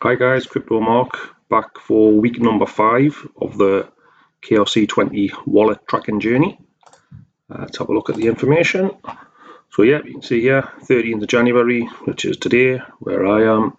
Hi guys, Crypto Mark back for week number 5 of the KRC20 wallet tracking journey. Let's have a look at the information. So yeah, you can see here 13th of January, which is today, where I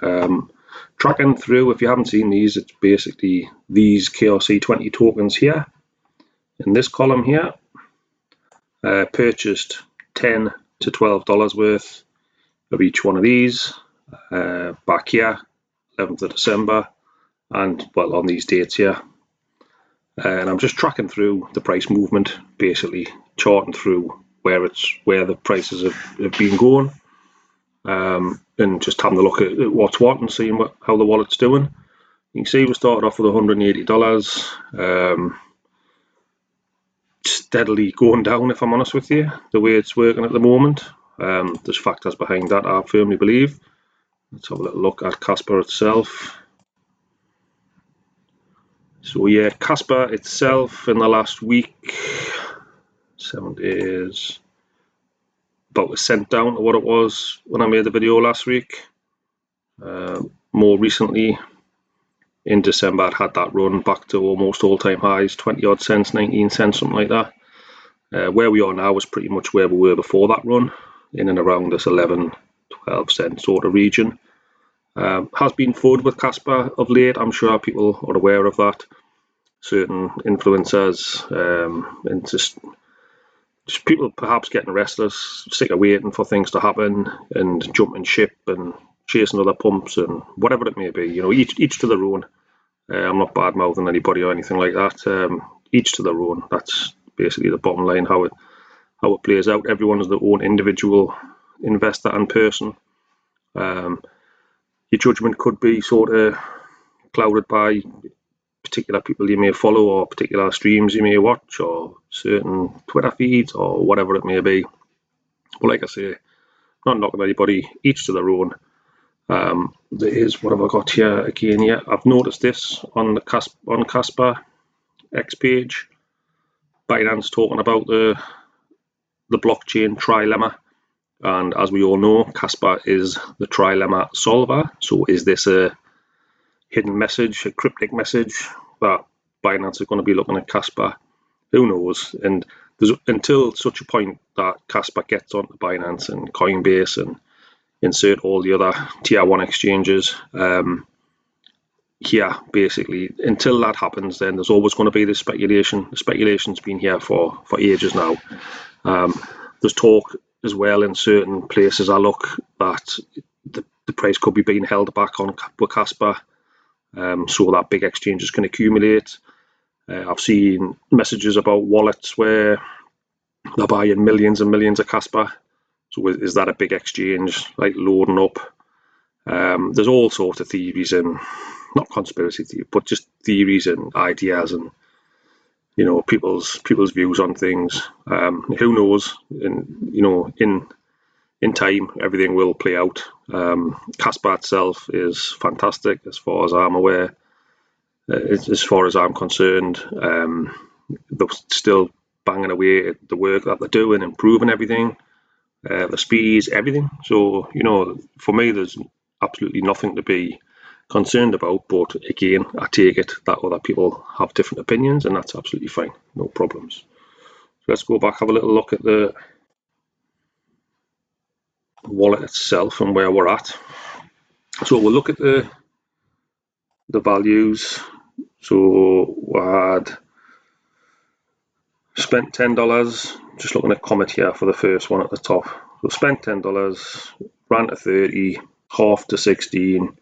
am tracking through. If you haven't seen these, it's basically these KRC20 tokens here. In this column here, purchased $10 to $12 worth of each one of these. Back here, 11th of December, and well, on these dates here, and I'm just tracking through the price movement, basically charting through where the prices have been going, and just having a look at what's what and seeing how the wallet's doing. You can see we started off with $180, steadily going down, if I'm honest with you, the way it's working at the moment. There's factors behind that, I firmly believe. Let's have a little look at Kaspa itself. So yeah, Kaspa itself in the last week, 7 days, about a cent down to what it was when I made the video last week. More recently, in December, I'd had that run back to almost all-time highs, 20 odd cents, 19 cents, something like that. Where we are now is pretty much where we were before that run, in and around this 11, 12 cent sort of region. Has been FUD with Kaspa of late. I'm sure people are aware of that. Certain influencers and just people perhaps getting restless, sick of waiting for things to happen and jumping ship and chasing other pumps and whatever it may be. You know, each to their own. I'm not bad mouthing anybody or anything like that. Each to their own. That's basically the bottom line. How it plays out. Everyone is their own individual investor and person. Your judgment could be sort of clouded by particular people you may follow or particular streams you may watch or certain Twitter feeds or whatever it may be. But like I say, not knocking anybody, each to their own. There is, what have I got here again? Yeah, I've noticed this on the Kaspa X page. Binance talking about the blockchain trilemma. And as we all know, Kaspa is the trilemma solver. So is this a hidden message, a cryptic message that Binance is going to be looking at Kaspa? Who knows? And until such a point that Kaspa gets onto Binance and Coinbase and insert all the other tier 1 exchanges, here basically, until that happens, then there's always going to be this speculation. The speculation's been here for ages now. There's talk as well in certain places I look that the price could be being held back on with Kaspa, so that big exchanges can accumulate. I've seen messages about wallets where they're buying millions and millions of Kaspa. So is that a big exchange like loading up? There's all sorts of theories, and not conspiracy theories, but just theories and ideas, and you know, people's views on things. Who knows? And you know, in time, everything will play out. Kaspa itself is fantastic as far as I'm aware. As far as I'm concerned, they're still banging away at the work that they're doing, improving everything, the speeds, everything. So you know, for me, there's absolutely nothing to be concerned about. But again, I take it that other people have different opinions, and that's absolutely fine, no problems. So let's go back, have a little look at the wallet itself and where we're at. So we'll look at the values. So we had spent $10, just looking at Comet here for the first one at the top. So spent $10, ran to 30, half to 16,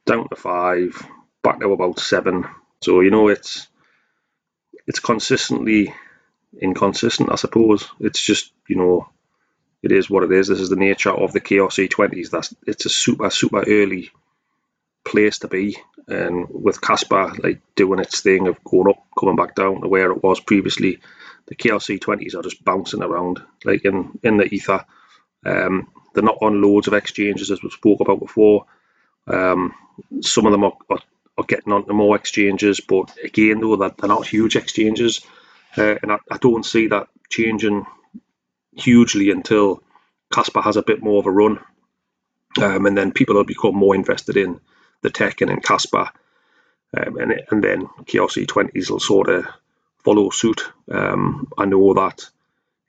down to 5, back to about 7. So you know, it's consistently inconsistent, I suppose. It's just, you know, it is what it is. This is the nature of the KRC20s. It's a super early place to be, and with Kaspa like doing its thing of going up, coming back down to where it was previously, the KRC20s are just bouncing around like in the ether. They're not on loads of exchanges, as we spoke about before. Some of them are getting onto more exchanges, but again, though, that they're not huge exchanges, and I don't see that changing hugely until Kaspa has a bit more of a run, and then people will become more invested in the tech and in Kaspa, and then KRC20s will sort of follow suit. I know that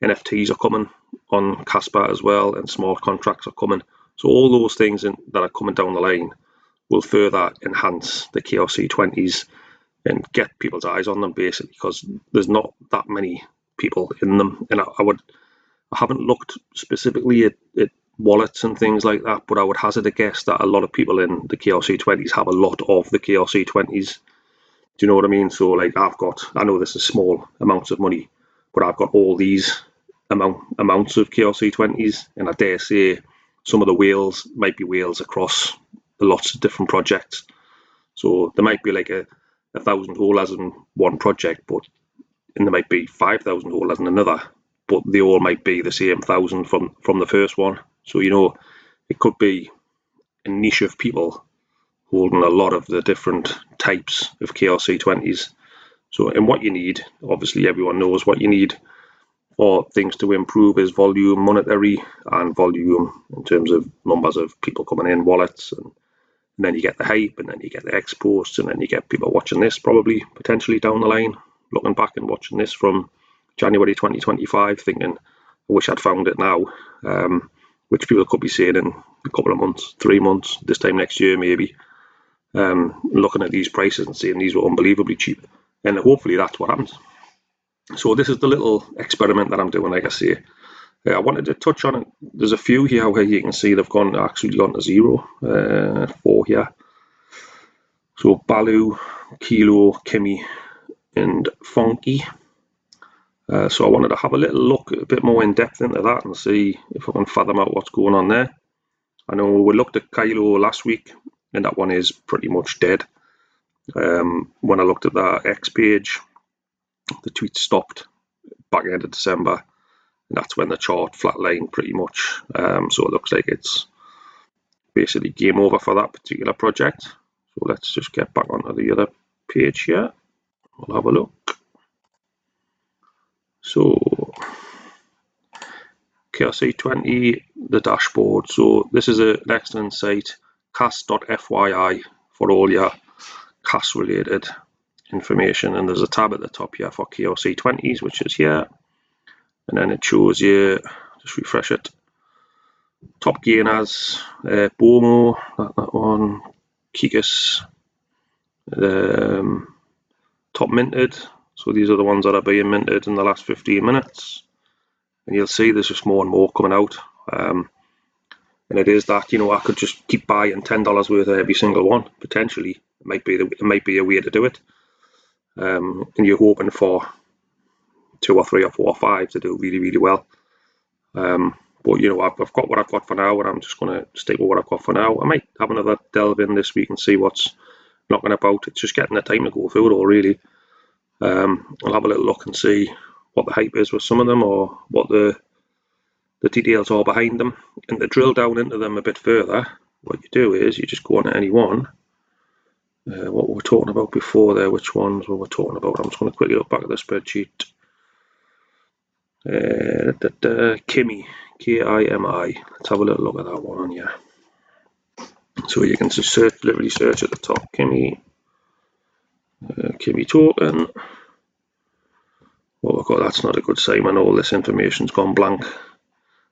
NFTs are coming on Kaspa as well, and smart contracts are coming. So all those things that are coming down the line will further enhance the KRC20s and get people's eyes on them, basically, because there's not that many people in them. And I haven't looked specifically at wallets and things like that, but I would hazard a guess that a lot of people in the KRC20s have a lot of the KRC20s. Do you know what I mean? So like I know this is small amounts of money, but I've got all these amounts of KRC20s, and I dare say some of the whales might be whales across lots of different projects. So there might be like a 1,000 holders in one project, and there might be 5,000 holders in another, but they all might be the same 1,000 from the first one. So, you know, it could be a niche of people holding a lot of the different types of KRC20s. So, and what you need, obviously everyone knows what you need for things to improve is volume, monetary, and volume in terms of numbers of people coming in, wallets, and then you get the hype, and then you get the exports, and then you get people watching this probably potentially down the line, looking back and watching this from January 2025, thinking, I wish I'd found it now, which people could be saying in a couple of months, 3 months, this time next year maybe, looking at these prices and saying these were unbelievably cheap. And hopefully that's what happens. So this is the little experiment that I'm doing, like I say. I wanted to touch on it. There's a few here where you can see they've actually gone to zero, 4 here. So Balu, Kilo, Kimmy, and Funky. So I wanted to have a little look a bit more in depth into that and see if I can fathom out what's going on there. I know we looked at Kylo last week, and that one is pretty much dead. When I looked at that X page, the tweet stopped back end of December, and that's when the chart flatlined pretty much. So it looks like it's basically game over for that particular project. So let's just get back onto the other page here. We'll have a look. So KRC20, the dashboard. So this is an excellent site, cas.fyi, for all your CAS related information. And there's a tab at the top here for KRC20s, which is here. And then it shows you, just refresh it, top gainers, Bomo, that one, Kikas, top minted. So these are the ones that are being minted in the last 15 minutes. And you'll see there's just more and more coming out. And it is that, you know, I could just keep buying $10 worth of every single one, potentially. It might be a way to do it. And you're hoping for 2 or 3 or 4 or 5 to do really, really well. But, you know, I've got what I've got for now, and I'm just going to stick with what I've got for now. I might have another delve in this week and see what's knocking about. It's just getting the time to go through it all, really. I'll have a little look and see what the hype is with some of them, or what the details are behind them. And to drill down into them a bit further, what you do is you just go on to any one. What were we talking about before there? Which ones were we talking about? I'm just going to quickly look back at the spreadsheet. Kimi, K-I-M-I. Let's have a little look at that one on here. So you can just literally search at the top, Kimi token. What we've got, that's not a good sign when all this information's gone blank.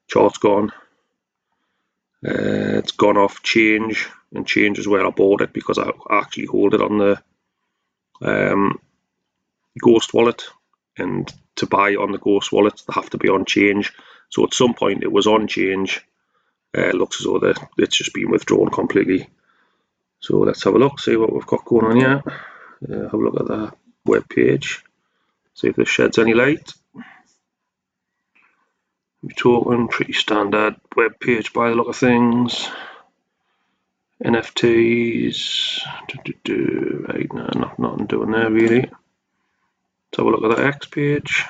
Chart's gone. It's gone off change, and change is where I bought it, because I actually hold it on the Ghost wallet, and to buy on the Ghost wallet they have to be on change. So at some point it was on change. It looks as though it's just been withdrawn completely. So let's have a look, see what we've got going on here. Have a look at the web page, see if this sheds any light. We're talking pretty standard web page by the look of things. NFTs, right, no, nothing doing there really. Let's have a look at that X page.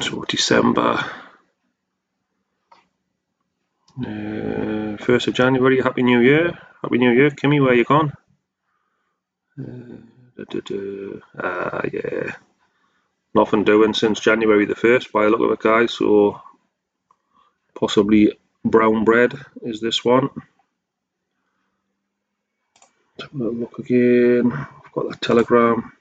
So December, 1st of January, Happy New Year. Happy New Year, Kimmy, where you gone? Yeah, nothing doing since January the 1st by the look of it, guys, so possibly brown bread is this one. Let's have a look again. I've got that Telegram.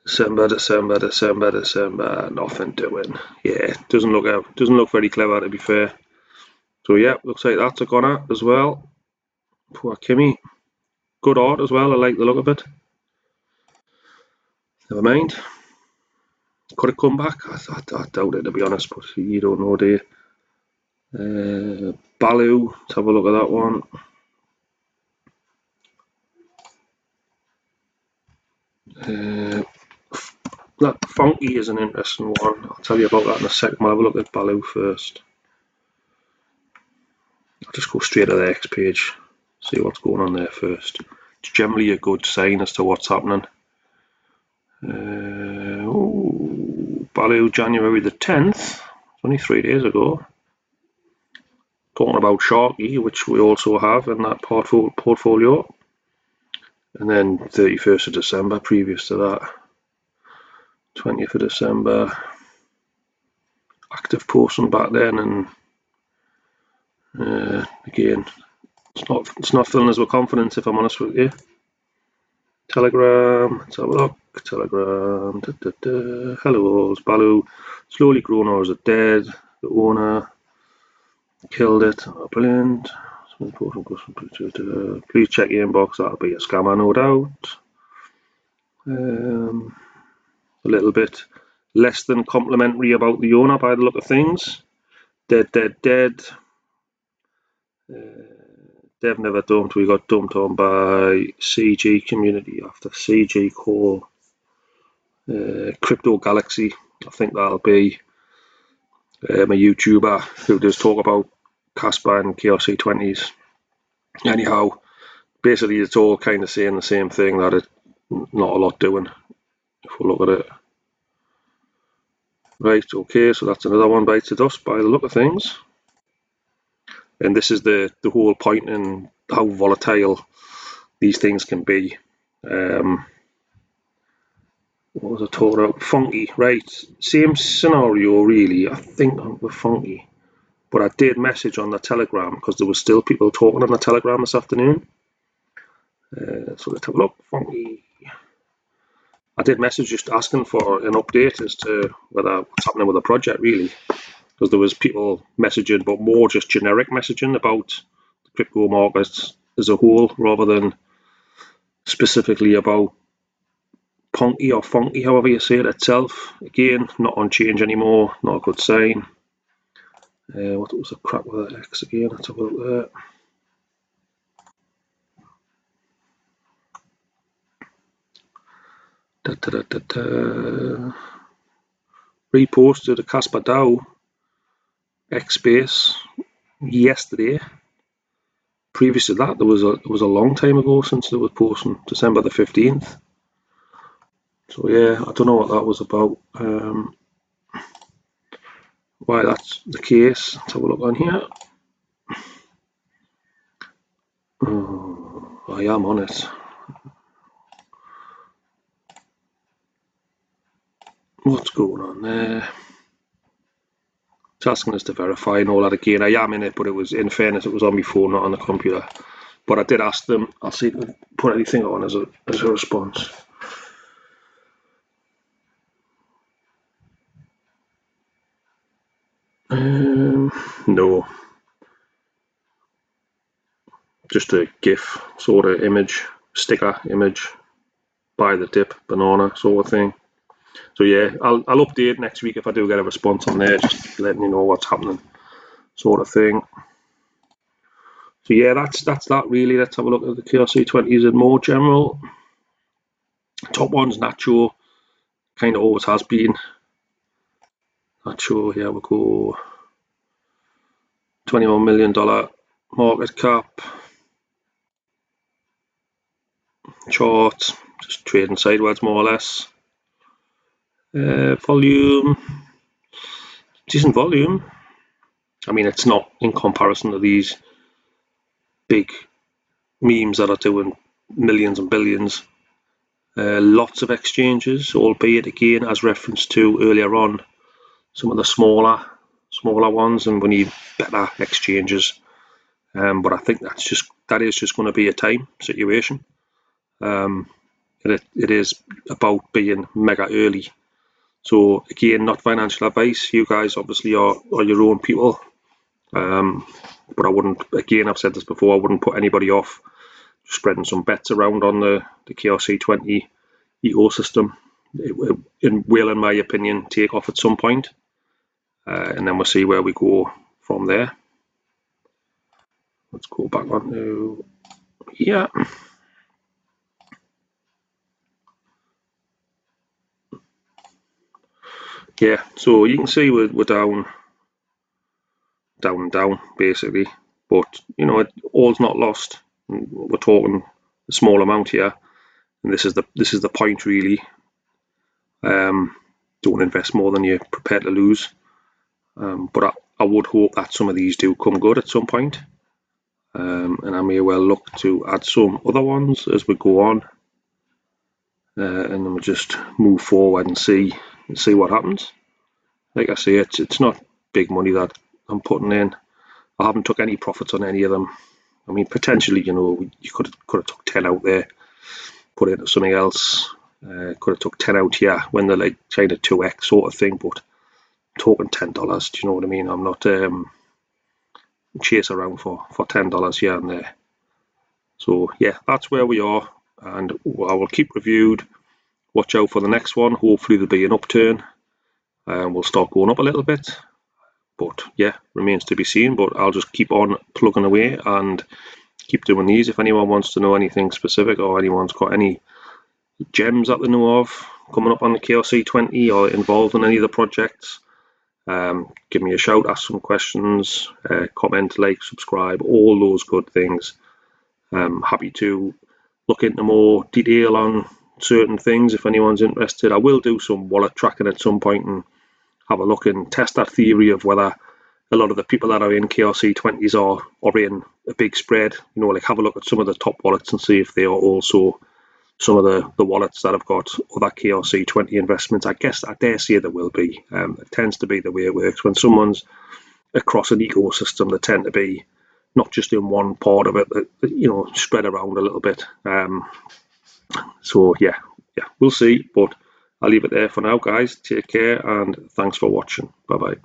December, nothing doing. Yeah, doesn't look very clever, to be fair. So yeah, looks like that's a goner as well. Poor Kimmy. Good art as well, I like the look of it. Never mind. Could it come back? I doubt it, to be honest, but you don't know, do you? Baloo, let's have a look at that one. That Funky is an interesting one. I'll tell you about that in a second. I'll have a look at Baloo first. I'll just go straight to the next page, see what's going on there first. It's generally a good sign as to what's happening. Baloo, January the 10th, only 3 days ago. Talking about Sharky, which we also have in that portfolio. And then 31st of December, previous to that. 20th of December. Active posting back then, and again, it's not filling us with confidence, if I'm honest with you. Telegram, let's have a look. Telegram, hello, it's Baloo. Slowly growing or is it dead? The owner killed it. Oh, brilliant. Please check your inbox, that'll be a scammer, no doubt. A little bit less than complimentary about the owner by the look of things. Dead. Dev never dumped. We got dumped on by CG community after CG call. Crypto Galaxy, I think that'll be a YouTuber who does talk about Kaspa and KRC20s. Anyhow, basically it's all kind of saying the same thing, that it's not a lot doing, if we look at it. Right, okay, so that's another one bites the dust by the look of things. And this is the whole point in how volatile these things can be. What was I talking about? Funky, right? Same scenario, really. I think with Funky, but I did message on the Telegram because there were still people talking on the Telegram this afternoon. So let's have a look. Funky. I did message just asking for an update as to what's happening with the project, really, because there was people messaging, but more just generic messaging about the crypto markets as a whole, rather than specifically about Punky or Funky, however you say it itself. Again, not on change anymore, not a good sign. What was the crap with that X again? Let's have a look there. Reposted a Kaspa DAO X space yesterday. Previous to that, there was a long time ago since they were posting, December the 15th. So yeah, I don't know what that was about. Why that's the case? Let's have a look on here. Oh, I am on it. What's going on there? It's asking us to verify and all that again. I am in it, but it was, in fairness, it was on my phone, not on the computer. But I did ask them. I'll see if I can put anything on as a response. No. Just a GIF sort of image, sticker image, by the dip, banana sort of thing. So yeah, I'll update next week if I do get a response on there, just letting you know what's happening, sort of thing. So yeah, that's that really. Let's have a look at the KRC20s in more general. Top one's Nacho, kind of always has been. Nacho, here we go. $21 million market cap. Chart, just trading sideways more or less. Volume, decent volume. I mean, it's not in comparison to these big memes that are doing millions and billions. Lots of exchanges, albeit again as referenced to earlier on, some of the smaller ones, and we need better exchanges. But I think that is just going to be a time situation. It is about being mega early. So again, not financial advice. You guys obviously are your own people. But I wouldn't, again, I've said this before, I wouldn't put anybody off spreading some bets around on the KRC20 ecosystem. It will, in my opinion, take off at some point, and then we'll see where we go from there. Let's go back on to here. Yeah, so you can see we're down and down basically, but you know, all's not lost. We're talking a small amount here, and this is the point really. Don't invest more than you're prepared to lose, but I would hope that some of these do come good at some point, and I may well look to add some other ones as we go on, and then we'll just move forward and see what happens. Like I say, it's not big money that I'm putting in. I haven't took any profits on any of them. I mean, potentially, you know, you could have took 10 out there, put it into something else. Could have took 10 out here when they're like kind of 2x sort of thing, but I'm talking $10. Do you know what I mean? I'm not chase around for $10 here and there. So yeah, that's where we are, and I will keep reviewed. Watch out for the next one. Hopefully there'll be an upturn, and we'll start going up a little bit. But yeah, remains to be seen. But I'll just keep on plugging away and keep doing these. If anyone wants to know anything specific, or anyone's got any gems that they know of coming up on the KRC20 or involved in any of the projects, give me a shout, ask some questions, comment, like, subscribe, all those good things. Happy to look into more detail on certain things if anyone's interested. I will do some wallet tracking at some point and have a look and test that theory of whether a lot of the people that are in KRC20s are in a big spread. You know, like have a look at some of the top wallets and see if they are also some of the wallets that have got other KRC20 investments. I guess I dare say there will be. It tends to be the way it works. When someone's across an ecosystem, they tend to be not just in one part of it, you know, spread around a little bit. So yeah, we'll see. But I'll leave it there for now, guys. Take care, and thanks for watching. Bye-bye.